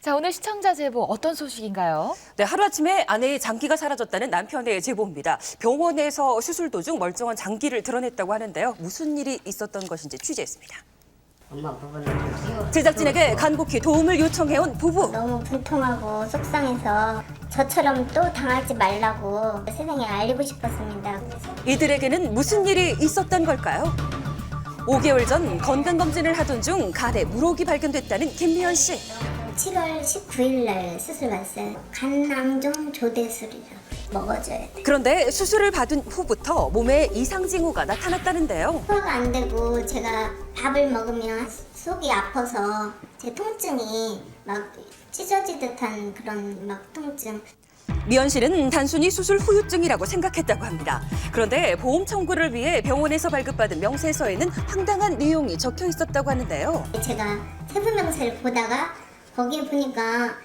자, 오늘 시청자 제보 어떤 소식인가요? 네, 하루아침에 아내의 장기가 사라졌다는 남편의 제보입니다. 병원에서 수술 도중 멀쩡한 장기를 드러냈다고 하는데요. 무슨 일이 있었던 것인지 취재했습니다. 제작진에게 간곡히 도움을 요청해온 부부. 너무 분통하고 속상해서 저처럼 또 당하지 말라고 세상에 알리고 싶었습니다. 이들에게는 무슨 일이 있었던 걸까요? 5개월 전 건강검진을 하던 중 간에 물혹이 발견됐다는 김미연 씨. 7월 19일 날 수술 받았어요. 간낭종 조대술이라고 먹어줘야 돼. 그런데 수술을 받은 후부터 몸에 이상 징후가 나타났다는데요. 소화가 안 되고 제가 밥을 먹으면 속이 아파서 제 통증이 막 찢어지듯한 그런 막 통증. 미연 씨는 단순히 수술 후유증이라고 생각했다고 합니다. 그런데 보험 청구를 위해 병원에서 발급받은 명세서에는 황당한 내용이 적혀 있었다고 하는데요. 제가 세부명세를 보다가 거기에 보니까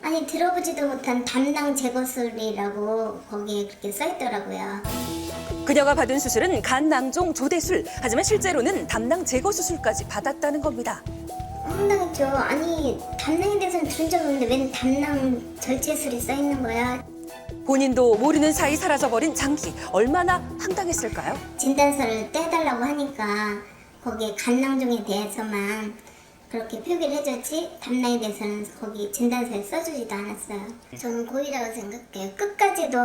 아니 들어보지도 못한 담낭 제거술이라고 거기에 그렇게 써 있더라고요. 그녀가 받은 수술은 간낭종 조대술. 하지만 실제로는 담낭 제거 수술까지 받았다는 겁니다. 황당했죠. 아니 담낭에 대해서는 들은 적 없는데 웬 담낭 절제술이 써 있는 거야. 본인도 모르는 사이 사라져버린 장기. 얼마나 황당했을까요? 진단서를 떼달라고 하니까 거기에 간낭종에 대해서만 그렇게 표기를 해줬지 담낭에 대해서는 거기 진단서에 써주지도 않았어요. 저는 고의라고 생각해요. 끝까지도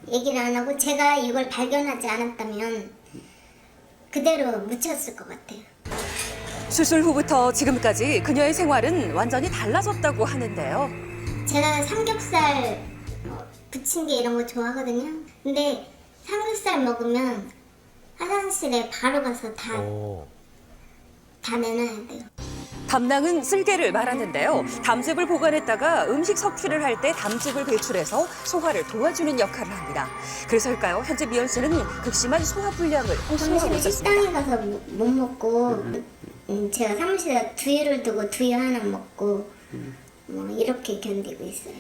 얘기를 안 하고 제가 이걸 발견하지 않았다면 그대로 묻혔을 것 같아요. 수술 후부터 지금까지 그녀의 생활은 완전히 달라졌다고 하는데요. 제가 삼겹살 부침개 이런 거 좋아하거든요. 근데 삼겹살 먹으면 화장실에 바로 가서 다 내놔야 돼요. 담낭은 쓸개를 말하는데요. 담즙을 보관했다가 음식 섭취를 할 때 담즙을 배출해서 소화를 도와주는 역할을 합니다. 그래서일까요? 현재 미연 씨는 극심한 소화 불량을 호소하고 사무실에 있었습니다. 식당에 가서 못 먹고 제가 사무실에 두유를 두고 두유 하나 먹고 뭐 이렇게 견디고 있어요.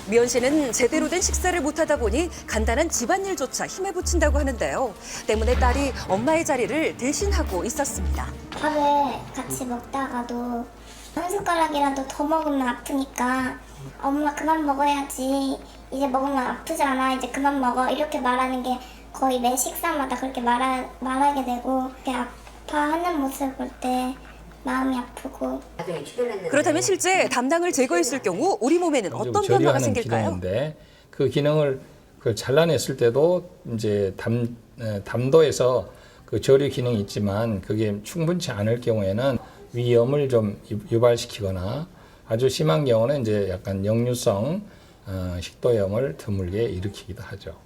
미연 씨는 제대로 된 식사를 못하다 보니 간단한 집안일조차 힘에 부친다고 하는데요. 때문에 딸이 엄마의 자리를 대신하고 있었습니다. 밥을 같이 먹다가도 한 숟가락이라도 더 먹으면 아프니까 엄마 그만 먹어야지, 이제 먹으면 아프잖아, 이제 그만 먹어, 이렇게 말하는 게 거의 매 식사마다 그렇게 말하게 되고, 그렇게 아파하는 모습을 볼 때 마음이 아프고. 그렇다면 실제 담낭을 제거했을 경우 우리 몸에는 어떤 변화가 생길까요? 기능인데 그 기능을 잘라냈을 때도 이제 담도에서 그 절유 기능이 있지만 그게 충분치 않을 경우에는 위염을 좀 유발시키거나 아주 심한 경우는 이제 약간 역류성 식도염을 드물게 일으키기도 하죠.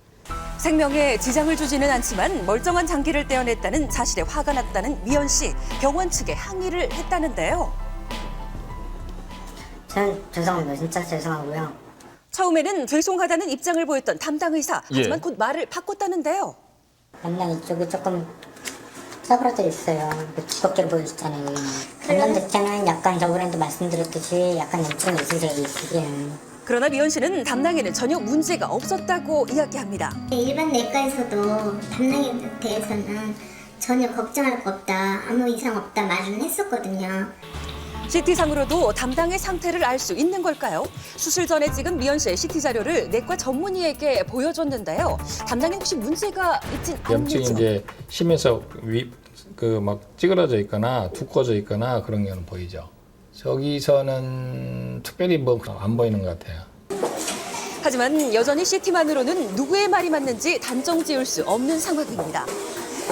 생명에 지장을 주지는 않지만 멀쩡한 장기를 떼어냈다는 사실에 화가 났다는 미연 씨. 병원 측에 항의를 했다는데요. 저는 죄송합니다. 진짜 죄송하고요. 처음에는 죄송하다는 입장을 보였던 담당 의사. 하지만 곧 말을 바꿨다는데요. 담낭 이쪽이 조금 싸부러져 있어요. 그 두껍게 보이시잖아요. 담낭 자체는 약간 저번에도 말씀드렸듯이 약간 염증이 있으세요. 이시기는. 그러나 미연 씨는 담낭에는 전혀 문제가 없었다고 이야기합니다. 일반 내과에서도 담낭에 대해서는 전혀 걱정할 거 없다, 아무 이상 없다 말은 했었거든요. CT상으로도 담낭의 상태를 알 수 있는 걸까요? 수술 전에 찍은 미연 씨의 CT 자료를 내과 전문의에게 보여줬는데요. 담낭에 혹시 문제가 있진 염증이 않겠죠? 이제 심해서 막 찌그러져 있거나 두꺼워져 있거나 그런 경우는 보이죠. 저기서는 특별히 뭐 안 보이는 것 같아요. 하지만 여전히 CT만으로는 누구의 말이 맞는지 단정 지을 수 없는 상황입니다.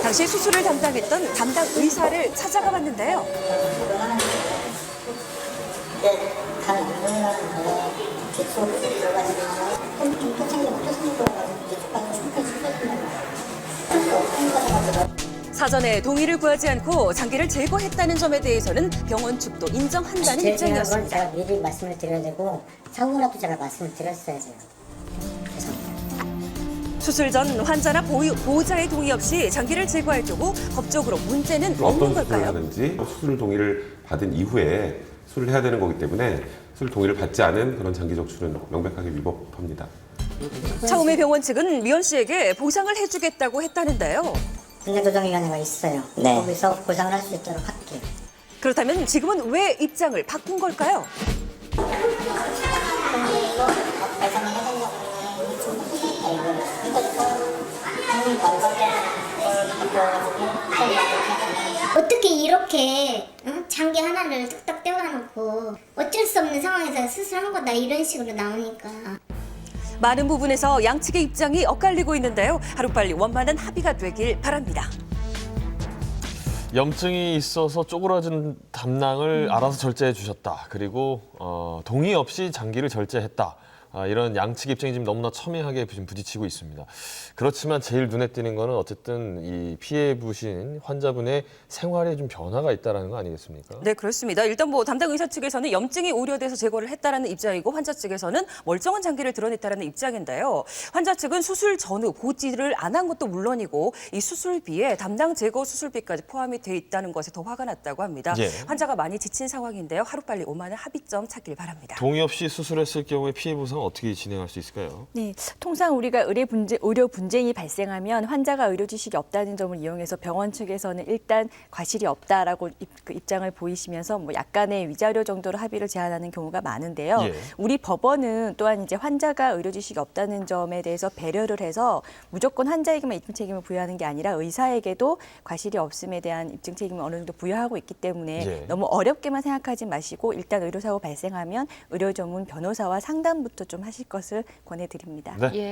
당시 수술을 담당했던 담당 의사를 찾아가 봤는데요. 사전에 동의를 구하지 않고 장기를 제거했다는 점에 대해서는 병원 측도 인정한다는 입장이었습니다. 제가 미리 말씀을 드려야 되고 사후라도 제가 말씀을 드렸어야죠. 수술 전 환자나 보호자의 동의 없이 장기를 제거할 경우 법적으로 문제는 없는 어떤 수술을 걸까요? 하든지 수술 동의를 받은 이후에 수술을 해야 되는 거기 때문에 수술 동의를 받지 않은 그런 장기 적출은 명백하게 위법합니다. 처음에 병원 측은 미연 씨에게 보상을 해주겠다고 했다는데요. 국내조정위원회가 있어요. 네. 거기서 보상을 할 수 있도록 할게요. 그렇다면 지금은 왜 입장을 바꾼 걸까요? 어떻게 이렇게 장기 하나를 뚝딱 떼어놓고 어쩔 수 없는 상황에서 수술한 거다 이런 식으로 나오니까. 많은 부분에서 양측의 입장이 엇갈리고 있는데요. 하루빨리 원만한 합의가 되길 바랍니다. 염증이 있어서 쪼그라든 담낭을 알아서 절제해 주셨다. 그리고 동의 없이 장기를 절제했다. 이런 양측 입장이 지금 너무나 첨예하게 지금 부딪히고 있습니다. 그렇지만 제일 눈에 띄는 거는 어쨌든 이 피해 부신 환자분의 생활에 좀 변화가 있다는 거 아니겠습니까? 네, 그렇습니다. 일단 뭐 담당 의사 측에서는 염증이 우려돼서 제거를 했다라는 입장이고 환자 측에서는 멀쩡한 장기를 드러냈다라는 입장인데요. 환자 측은 수술 전후 고지를 안 한 것도 물론이고 이 수술비에 담당 제거 수술비까지 포함이 돼 있다는 것에 더 화가 났다고 합니다. 예. 환자가 많이 지친 상황인데요. 하루빨리 오만한 합의점 찾길 바랍니다. 동의 없이 수술했을 경우에 피해 보상은 어떻게 진행할 수 있을까요? 네, 통상 우리가 의료 분쟁이 발생하면 환자가 의료 지식이 없다는 점을 이용해서 병원 측에서는 일단 과실이 없다라고 입장을 보이시면서 뭐 약간의 위자료 정도로 합의를 제한하는 경우가 많은데요. 예. 우리 법원은 또한 이제 환자가 의료 지식이 없다는 점에 대해서 배려를 해서 무조건 환자에게만 입증 책임을 부여하는 게 아니라 의사에게도 과실이 없음에 대한 입증 책임을 어느 정도 부여하고 있기 때문에 예. 너무 어렵게만 생각하지 마시고 일단 의료사고 발생하면 의료 전문 변호사와 상담부터 좀 하실 것을 권해드립니다. 네. 예.